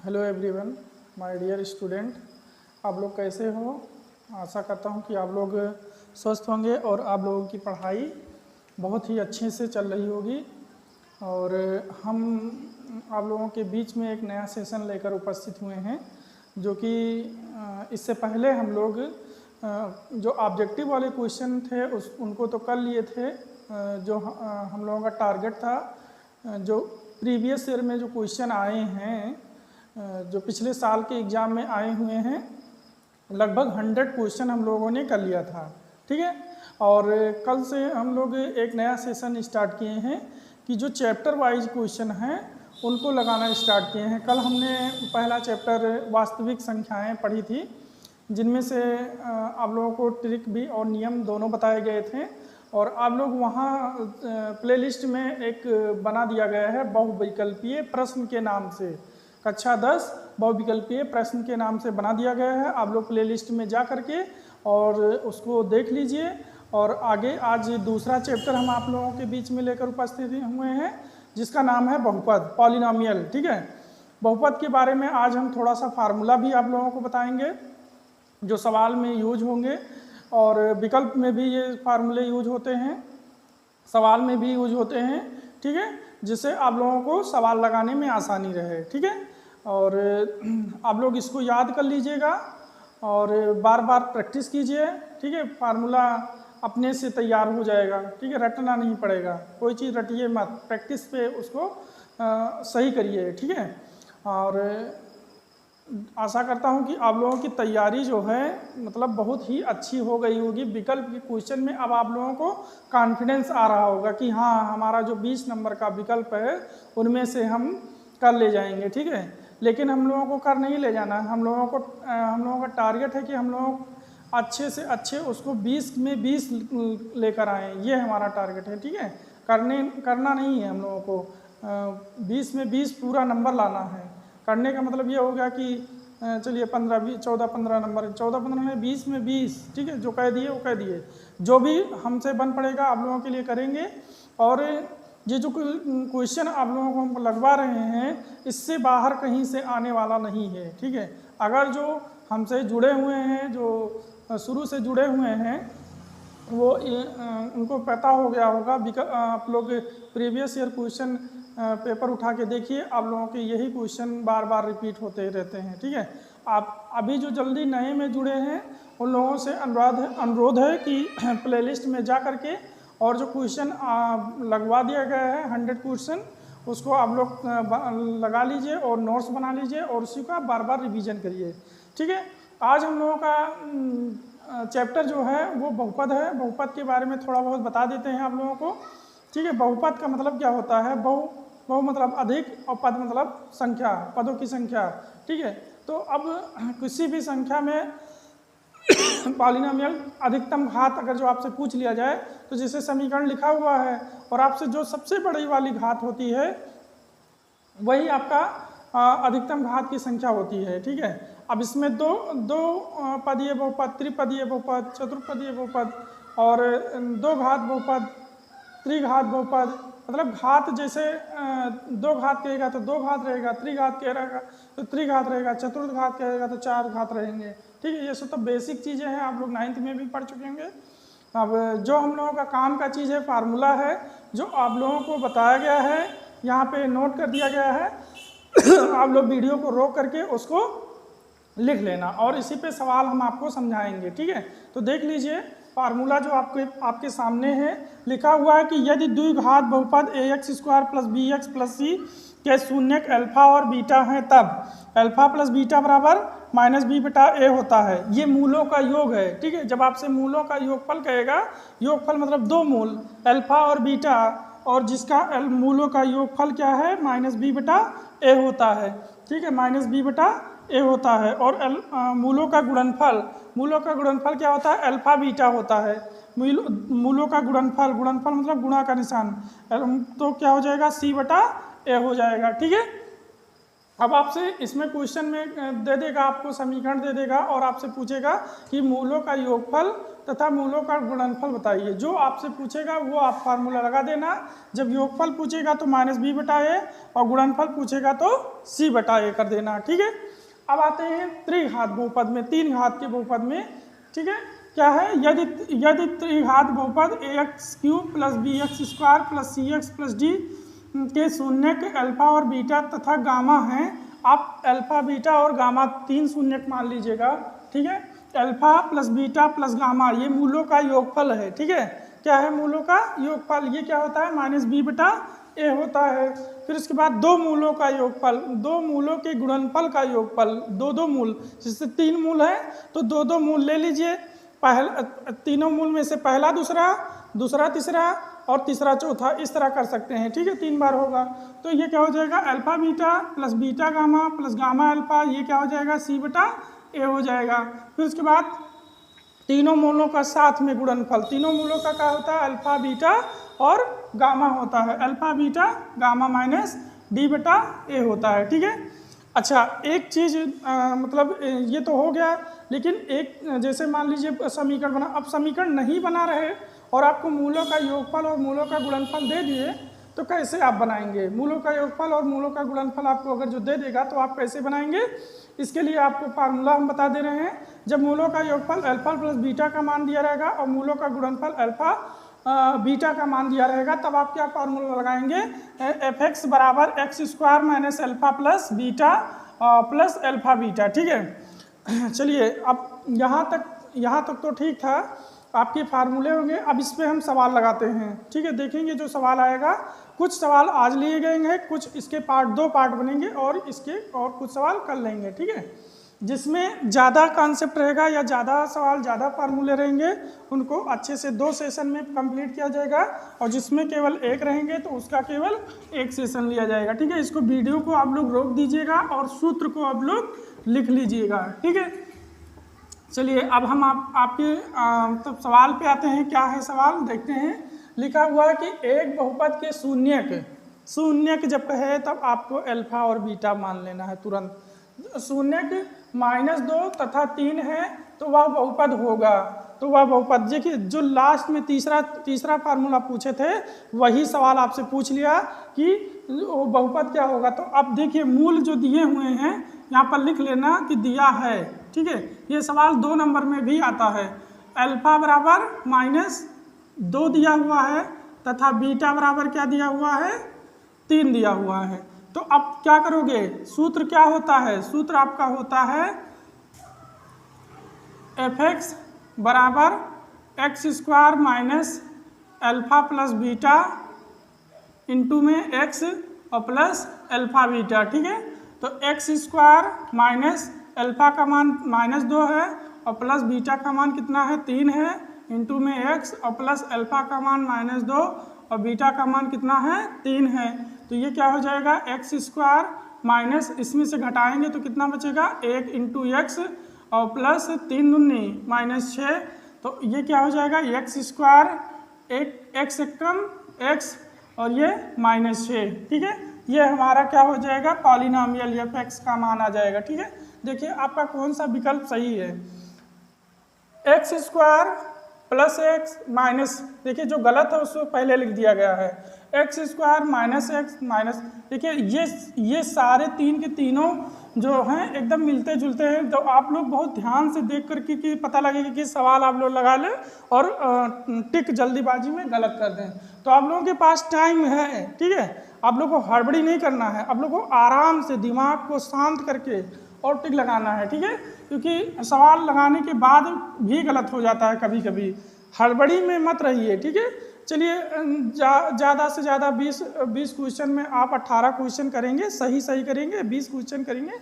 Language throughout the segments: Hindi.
Hello everyone, my dear student. आप लोग कैसे हो? आशा करता हूँ कि आप लोग स्वस्थ होंगे और आप लोगों की पढ़ाई बहुत ही अच्छे से चल रही होगी। और हम आप लोगों के बीच में एक नया सेशन लेकर उपस्थित हुए हैं, जो कि इससे पहले हम लोग जो ऑब्जेक्टिव वाले क्वेश्चन थे उनको तो कर लिए थे। जो हम लोगों का टारगेट था, जो प्रीवियस ईयर में जो क्वेश्चन आए हैं, जो पिछले साल के एग्ज़ाम में आए हुए हैं, लगभग 100 क्वेश्चन हम लोगों ने कर लिया था। ठीक है। और कल से हम लोग एक नया सेशन स्टार्ट किए हैं कि जो चैप्टर वाइज क्वेश्चन हैं उनको लगाना स्टार्ट किए हैं। कल हमने पहला चैप्टर वास्तविक संख्याएं पढ़ी थी, जिनमें से आप लोगों को ट्रिक भी और नियम दोनों बताए गए थे। और आप लोग वहाँ प्लेलिस्ट में एक बना दिया गया है बहुविकल्पीय प्रश्न के नाम से, कक्षा 10 बहुविकल्पीय प्रश्न के नाम से बना दिया गया है। आप लोग प्लेलिस्ट में जा करके और उसको देख लीजिए। और आगे आज दूसरा चैप्टर हम आप लोगों के बीच में लेकर उपस्थित हुए हैं, जिसका नाम है बहुपद, पॉलिनोमियल। ठीक है। बहुपद के बारे में आज हम थोड़ा सा फार्मूला भी आप लोगों को बताएंगे, जो सवाल में यूज होंगे, और विकल्प में भी ये फार्मूले यूज होते हैं, सवाल में भी यूज होते हैं। ठीक है, जिससे आप लोगों को सवाल लगाने में आसानी रहे। ठीक है। और आप लोग इसको याद कर लीजिएगा और बार बार प्रैक्टिस कीजिए। ठीक है। फार्मूला अपने से तैयार हो जाएगा। ठीक है, रटना नहीं पड़ेगा, कोई चीज़ रटिए मत, प्रैक्टिस पे उसको सही करिए। ठीक है। और आशा करता हूं कि आप लोगों की तैयारी जो है मतलब बहुत ही अच्छी हो गई होगी। विकल्प के क्वेश्चन में अब आप लोगों को कॉन्फिडेंस आ रहा होगा कि हाँ, हमारा जो 20 नंबर का विकल्प है उनमें से हम कर ले जाएंगे। ठीक है। लेकिन हम लोगों को कर नहीं ले जाना, हम लोगों का टारगेट है कि हम लोग अच्छे से अच्छे उसको 20 में 20 लेकर आएँ, ये हमारा टारगेट है। ठीक है। करना नहीं है हम लोगों को 20 में 20 पूरा नंबर लाना है। करने का मतलब ये हो गया कि चलिए 15 20 14 15 नंबर, 14 15 में 20 में 20। ठीक है, जो कह दिए वो कह दिए, जो भी हमसे बन पड़ेगा आप लोगों के लिए करेंगे। और ये जो क्वेश्चन आप लोगों को हम लगवा रहे हैं, इससे बाहर कहीं से आने वाला नहीं है। ठीक है। अगर जो हमसे जुड़े हुए हैं, जो शुरू से जुड़े हुए हैं, वो उनको पता हो गया होगा। आप लोग प्रीवियस ईयर क्वेश्चन पेपर उठा के देखिए, आप लोगों के यही क्वेश्चन बार बार रिपीट होते रहते हैं। ठीक है। आप अभी जो जल्दी नए में जुड़े हैं उन लोगों से अनुरोध है कि प्लेलिस्ट में जा करके और जो क्वेश्चन लगवा दिया गया है 100 क्वेश्चन, उसको आप लोग लगा लीजिए और नोट्स बना लीजिए और उसी का बार बार रिवीजन करिए। ठीक है। आज हम लोगों का चैप्टर जो है वो बहुपद है। बहुपद के बारे में थोड़ा बहुत बता देते हैं आप लोगों को। ठीक है। बहुपद का मतलब क्या होता है? बहु मतलब अधिक और पद मतलब संख्या, पदों की संख्या। ठीक है। तो अब किसी भी संख्या में पॉलिनोमियल अधिकतम घात अगर जो आपसे पूछ लिया जाए, तो जैसे समीकरण लिखा हुआ है और आपसे जो सबसे बड़ी वाली घात होती है वही आपका अधिकतम घात की संख्या होती है। ठीक है। अब इसमें दो पदीय बहुपद, त्रिपदीय बहुपद, चतुर्पदीय बहुपद और दो घात बहुपद, त्रिघात बहुपद, मतलब घात जैसे दो घात कहेगा तो दो घात रहेगा, त्रिघात कहेगा तो त्रिघात रहेगा, चतुर्घात कहेगा तो चार घात रहेंगे। ठीक है। ये सब तो बेसिक चीज़ें हैं, आप लोग 9th में भी पढ़ चुके होंगे। अब जो हम लोगों का काम का चीज़ है, फार्मूला है, जो आप लोगों को बताया गया है, यहाँ पे नोट कर दिया गया है। आप लोग वीडियो को रोक करके उसको लिख लेना और इसी पे सवाल हम आपको समझाएंगे। ठीक है। तो देख लीजिए फार्मूला जो आपके सामने है, लिखा हुआ है कि यदि द्विघात बहुपद ax square plus b x plus c के शून्यक अल्फा और बीटा हैं, तब अल्फा प्लस बीटा बराबर माइनस बी बटा ए होता है। ये मूलों का योग है। ठीक है। जब आपसे मूलों का योगफल कहेगा, योगफल मतलब दो मूल अल्फा और बीटा, और जिसका मूलों का योगफल क्या है? माइनस बी बटा ए होता है। ठीक है। माइनस बी बटा ए होता है। और मूलों का गुणनफल क्या होता है? अल्फा बीटा होता है। मूलों का गुणनफल मतलब गुणा का निशान, तो क्या हो जाएगा? सी बटा ए हो जाएगा। ठीक है। अब आपसे इसमें क्वेश्चन में दे देगा, आपको समीकरण दे देगा और आपसे पूछेगा कि मूलों का योगफल तथा मूलों का गुणनफल बताइए। जो आपसे पूछेगा वो आप फार्मूला लगा देना। जब योगफल पूछेगा तो -b/a और गुणनफल पूछेगा तो c/a कर देना, ठीक है। अब आते हैं त्रिघात बहुपद में, 3 घात के बहुपद में, ठीक है। क्या है, यदि त्रिघात बहुपद ax³ + bx² + cx + d के शून्यक अल्फा और बीटा तथा गामा हैं। आप अल्फा, बीटा और गामा 3 शून्यक मान लीजिएगा, ठीक है। अल्फा + बीटा + गामा ये मूलों का योगफल है, ठीक है। क्या है, मूलों का योगफल। ये क्या होता है, -b/a होता है। फिर उसके बाद 2 मूलों का योगफल, 2 मूलों के गुणनफल का योगफल, 2 मूल, जिससे 3 मूल है तो 2 मूल ले लीजिए। तीनों मूल में से पहला दूसरा, दूसरा तीसरा और तीसरा चौथा, इस तरह कर सकते हैं, ठीक है। 3 बार होगा तो ये क्या हो जाएगा, alpha beta + beta gamma + gamma alpha, ये क्या हो जाएगा, c/a हो जाएगा। फिर उसके बाद तीनों मूलों का साथ में गुणनफल, तीनों मूलों का क्या होता है, अल्फा बीटा और गामा होता है, अल्फा बीटा गामा -d/a होता है, ठीक है। अच्छा, एक चीज़ मतलब ये तो हो गया, लेकिन एक जैसे मान लीजिए समीकरण बना, अब समीकरण नहीं बना रहे और आपको मूलों का योगफल और मूलों का गुणनफल दे दिए तो कैसे आप बनाएंगे। मूलों का योगफल और मूलों का गुणनफल आपको अगर जो दे देगा तो आप कैसे बनाएंगे, इसके लिए आपको फार्मूला हम बता दे रहे हैं। जब मूलों का योगफल अल्फा + बीटा का मान दिया रहेगा और मूलों का गुणनफल अल्फा बीटा का मान दिया रहेगा, तब आप क्या फार्मूला लगाएंगे, fx = x² - alpha + beta + alpha beta, ठीक है। चलिए, अब यहाँ तक तो ठीक था, आपके फार्मूले होंगे। अब इस पर हम सवाल लगाते हैं, ठीक है। देखेंगे जो सवाल आएगा, कुछ सवाल आज लिए गए हैं, कुछ इसके 2 पार्ट बनेंगे और इसके और कुछ सवाल कर लेंगे, ठीक है। जिसमें ज़्यादा कॉन्सेप्ट रहेगा या ज़्यादा सवाल, ज़्यादा फार्मूले रहेंगे, उनको अच्छे से 2 सेशन में कंप्लीट किया जाएगा और जिसमें केवल 1 रहेंगे तो उसका केवल 1 सेशन लिया जाएगा, ठीक है। इसको वीडियो को आप लोग रोक दीजिएगा और सूत्र को आप लोग लिख लीजिएगा, ठीक है। चलिए, अब हम आपके तब सवाल पे आते हैं। क्या है सवाल, देखते हैं। लिखा हुआ है कि एक बहुपद के शून्यक जब कहे तब आपको अल्फा और बीटा मान लेना है तुरंत। शून्यक -2 तथा 3 है तो वह बहुपद होगा। तो वह बहुपद, देखिए जो लास्ट में तीसरा फार्मूला पूछे थे वही सवाल आपसे पूछ लिया कि वो बहुपद क्या होगा। तो अब देखिए मूल जो दिए हुए हैं यहाँ पर लिख लेना कि दिया है, ठीक है। ये सवाल 2 नंबर में भी आता है। अल्फा = -2 दिया हुआ है तथा बीटा बराबर क्या दिया हुआ है, 3 दिया हुआ है। तो अब क्या करोगे, सूत्र क्या होता है, सूत्र आपका होता है fx = x² - alpha + beta into में x और प्लस अल्फा बीटा, ठीक है। तो x² - अल्फा का मान -2 है और प्लस बीटा का मान कितना है, 3 है, इंटू में x और प्लस अल्फा का मान -2 और बीटा का मान कितना है, 3 है। तो ये क्या हो जाएगा, x² - इसमें से घटाएंगे तो कितना बचेगा, 1 × x और प्लस 3 दूनी -6। तो ये क्या हो जाएगा, x², x कम x और ये -6, ठीक है। ये हमारा क्या हो जाएगा, पॉलिनोमियल f(x) का मान आ जाएगा, ठीक है। देखिए आपका कौन सा विकल्प सही है, x² + x - देखिए जो गलत है उसको पहले लिख दिया गया है, x² - x देखिए ये सारे 3 के तीनों जो हैं एकदम मिलते जुलते हैं। तो आप लोग बहुत ध्यान से देख कर कि पता लगेगा कि सवाल आप लोग लगा लें और टिक जल्दीबाजी में गलत कर दें। तो आप लोगों के पास टाइम है, ठीक है। आप लोग को हड़बड़ी नहीं करना है, आप लोग को आराम से दिमाग को शांत करके और टिक लगाना है, ठीक है। क्योंकि सवाल लगाने के बाद भी गलत हो जाता है कभी कभी, हड़बड़ी में मत रहिए, ठीक है। चलिए ज़्यादा से ज़्यादा 20 क्वेश्चन में आप 18 क्वेश्चन करेंगे, सही करेंगे, 20 क्वेश्चन करेंगे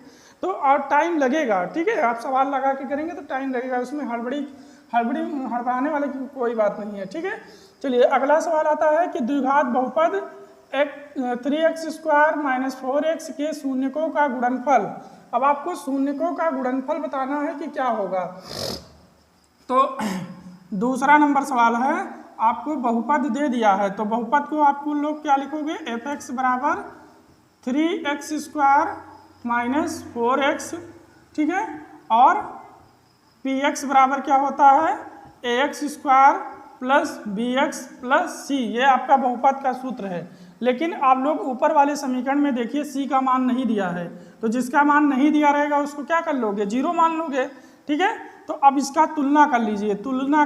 तो और टाइम लगेगा, ठीक है। आप सवाल लगा के करेंगे तो टाइम लगेगा, उसमें हड़बड़ाने वाले की कोई बात नहीं है, ठीक है। चलिए अगला सवाल आता है कि द्विघात बहुपद 3x² - 4x के शून्यकों का गुणनफल। अब आपको शून्यकों का गुणनफल बताना है कि क्या होगा। तो दूसरा नंबर सवाल है, आपको बहुपद दे दिया है तो बहुपद को आपको लोग क्या लिखोगे, fx = 3x² माइनस 4x, ठीक है, और पी एक्स बराबर क्या होता है a x square plus b x plus c. ये आपका बहुपद का सूत्र है। लेकिन आप लोग ऊपर वाले समीकरण में देखिए सी का मान नहीं दिया है, तो जिसका मान नहीं दिया रहेगा उसको क्या कर लोगे, जीरो मान लोगे, ठीक है। तो अब इसका तुलना कर लीजिए। तुलना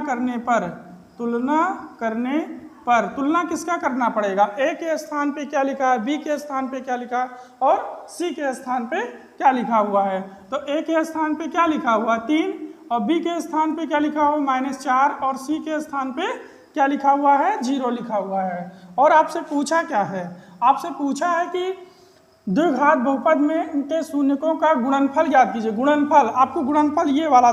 तुलना किसका करना पड़ेगा, ए के स्थान पे क्या लिखा है, बी के स्थान पे क्या लिखा है और सी के स्थान पे क्या लिखा हुआ है। तो ए के स्थान पे क्या लिखा हुआ है 3, और बी के स्थान पे क्या लिखा हुआ है -4, और सी के स्थान पे क्या लिखा हुआ है 0 लिखा हुआ है। और आपसे पूछा क्या है, आपसे पूछा है कि द्विघात बहुपद में के शून्यकों का गुणनफल ज्ञात कीजिए। गुणनफल, आपको गुणनफल ये वाला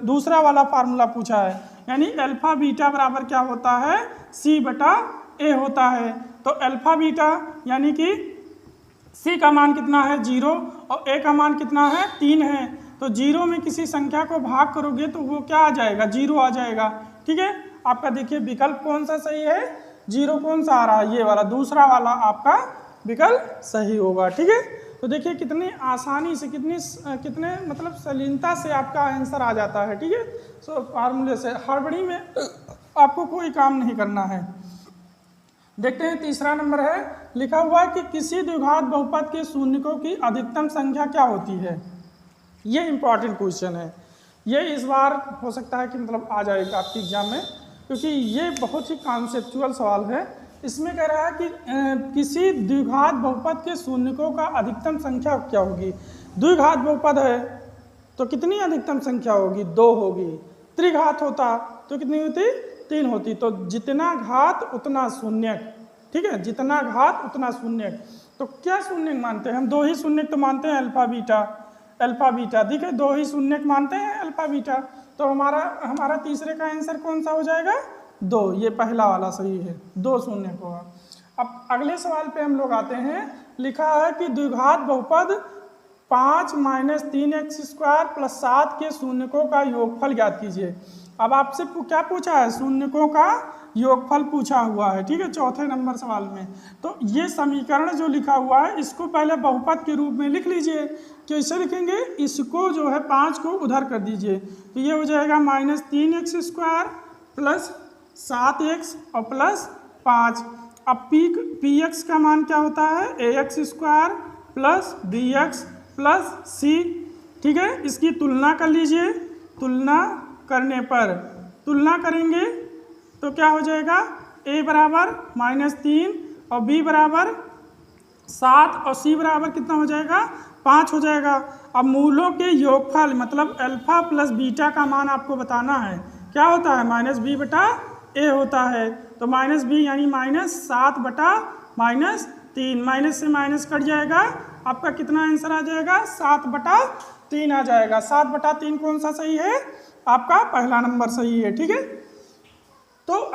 दूसरा वाला फार्मूला पूछा है, यानी अल्फा बीटा बराबर क्या होता है सी बटा ए होता है। तो अल्फा बीटा यानी कि सी का मान कितना है 0 और ए का मान कितना है 3 है। तो 0 में किसी संख्या को भाग करोगे तो वो क्या आ जाएगा 0 आ जाएगा, ठीक है। आपका देखिए विकल्प कौन सा सही है, 0 कौन सा आ रहा है, ये वाला दूसरा वाला आपका विकल्प सही होगा, ठीक है। तो देखिए कितनी आसानी से कितने मतलब सलीनता से आपका आंसर आ जाता है, ठीक है। सो फार्मूले से हड़बड़ी में आपको कोई काम नहीं करना है। देखते हैं तीसरा नंबर है, लिखा हुआ है कि किसी द्विघात बहुपद के शून्यकों की अधिकतम संख्या क्या होती है। ये इंपॉर्टेंट क्वेश्चन है, ये इस बार हो सकता है कि मतलब आ जाएगा आपके एग्जाम में, क्योंकि ये बहुत ही कॉन्सेप्चुअल सवाल है। इसमें कह रहा है कि किसी द्विघात बहुपद के शून्यकों का अधिकतम संख्या क्या होगी। द्विघात बहुपद है तो कितनी अधिकतम संख्या होगी, 2 होगी। त्रिघात होता तो कितनी होती, 3 होती। तो जितना घात उतना शून्यक, ठीक है, जितना घात उतना शून्यक। तो क्या शून्यक मानते हैं हम, 2 ही शून्यक तो मानते हैं अल्फा बीटा, ठीक है, 2 ही शून्यक मानते हैं अल्फा बीटा। तो हमारा तीसरे का आंसर कौन सा हो जाएगा 2, ये पहला वाला सही है, 2 शून्यक होगा। अब अगले सवाल पे हम लोग आते हैं, लिखा है कि द्विघात बहुपद 5 - 3x स्क्वायर प्लस 7 के शून्यकों का योगफल ज्ञात कीजिए। अब आपसे क्या पूछा है, शून्यकों का योगफल पूछा हुआ है, ठीक है, चौथे नंबर सवाल में। तो ये समीकरण जो लिखा हुआ है इसको पहले बहुपद के रूप में लिख लीजिए। कैसे लिखेंगे, इसको जो है 5 को उधर कर दीजिए, तो ये हो जाएगा -3x स्क्वायर प्लस 7x और प्लस 5। अब पी एक्स का मान क्या होता है ax square plus b x plus c, ठीक है। इसकी तुलना कर लीजिए। तुलना करेंगे तो क्या हो जाएगा, a बराबर -3 और b बराबर 7 और c बराबर कितना हो जाएगा 5 हो जाएगा। अब मूलों के योगफल मतलब अल्फा प्लस बीटा का मान आपको बताना है। क्या होता है -b बटा a होता है। तो -b यानी -7 बटा -3, माइनस से माइनस कट जाएगा, आपका कितना आंसर आ जाएगा 7 बटा 3 आ जाएगा। 7 बटा 3 कौन सा सही है, आपका पहला नंबर सही है, ठीक है। तो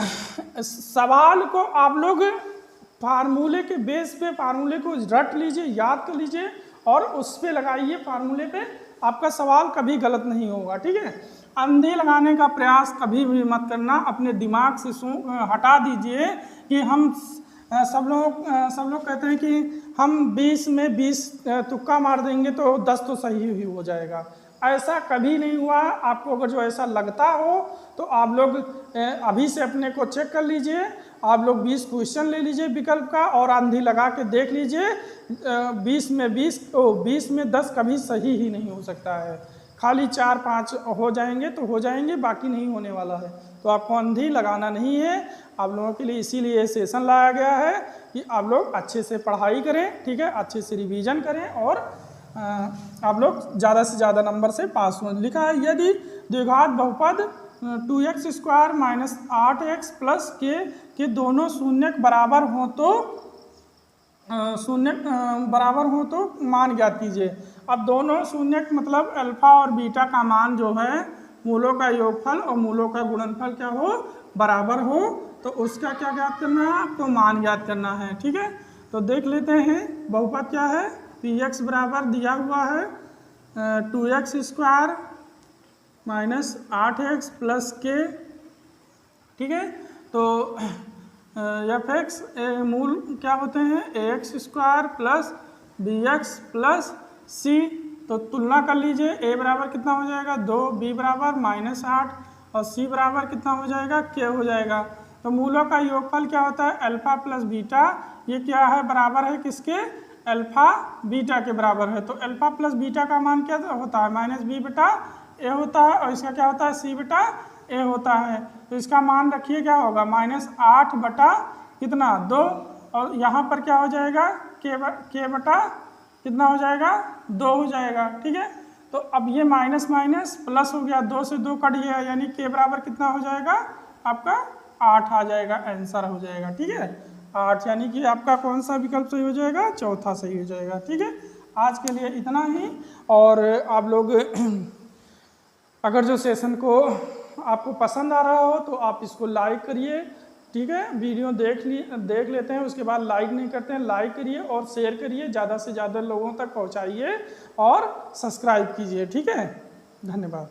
सवाल को आप लोग फार्मूले के बेस पे फार्मूले को रट लीजिए, याद कर लीजिए और उस पे लगाइए फार्मूले पे, आपका सवाल कभी गलत नहीं होगा, ठीक है। अंधे लगाने का प्रयास कभी भी मत करना, अपने दिमाग से हटा दीजिए कि हम सब लोग कहते हैं कि हम 20 में 20 तुक्का मार देंगे तो 10 तो सही ही हो जाएगा। ऐसा कभी नहीं हुआ। आपको अगर जो ऐसा लगता हो तो आप लोग अभी से अपने को चेक कर लीजिए। आप लोग 20 क्वेश्चन ले लीजिए विकल्प का और आंधी लगा के देख लीजिए। 20 में 10 कभी सही ही नहीं हो सकता है। खाली 4-5 हो जाएंगे तो हो जाएंगे, बाकी नहीं होने वाला है। तो आपको आंधी लगाना नहीं है। आप लोगों के लिए इसीलिए ये सेशन लाया गया है कि आप लोग अच्छे से पढ़ाई करें, ठीक है, अच्छे से रिवीजन करें और आप लोग ज़्यादा से ज़्यादा नंबर से पास हों। लिखा है यदि द्विघात बहुपद 2x square minus 8x plus के दोनों शून्यक बराबर हों तो मान ज्ञात कीजिए। अब दोनों शून्यक मतलब अल्फा और बीटा का मान जो है मूलों का योगफल और मूलों का गुणनफल क्या हो बराबर हो, तो उसका क्या ज्ञात करना है, आपको मान ज्ञात करना है, ठीक है। तो देख लेते हैं बहुपद क्या है। पी एक्स बराबर दिया हुआ है 2x square minus 8x plus के, ठीक है। तो एफ एक्स मूल क्या होते हैं ax square plus b x plus c, तो तुलना कर लीजिए, ए बराबर कितना हो जाएगा 2, बी बराबर -8 और सी बराबर कितना हो जाएगा k हो जाएगा। तो मूलों का योगफल क्या होता है अल्फा प्लस बीटा, ये क्या है बराबर है किसके अल्फा बीटा के बराबर है। तो अल्फा प्लस बीटा का मान क्या होता है -b बटा ए होता है और इसका क्या होता है c बटा ए होता है। तो इसका मान रखिए क्या होगा -8 बटा कितना 2 और यहाँ पर क्या हो जाएगा k बटा कितना हो जाएगा 2 हो जाएगा। ठीक है, तो अब ये माइनस माइनस प्लस हो गया, 2 से 2 कट गया, यानी k बराबर कितना हो जाएगा आपका 8 आ जाएगा, आंसर हो जाएगा। ठीक है 8, यानी कि आपका कौन सा विकल्प सही हो जाएगा, चौथा सही हो जाएगा। ठीक है, आज के लिए इतना ही। और आप लोग अगर जो सेशन को आपको पसंद आ रहा हो तो आप इसको लाइक करिए। ठीक है, वीडियो देख लेते हैं, उसके बाद लाइक नहीं करते हैं, लाइक करिए और शेयर करिए, ज़्यादा से ज़्यादा लोगों तक पहुंचाइए और सब्सक्राइब कीजिए। ठीक है, धन्यवाद।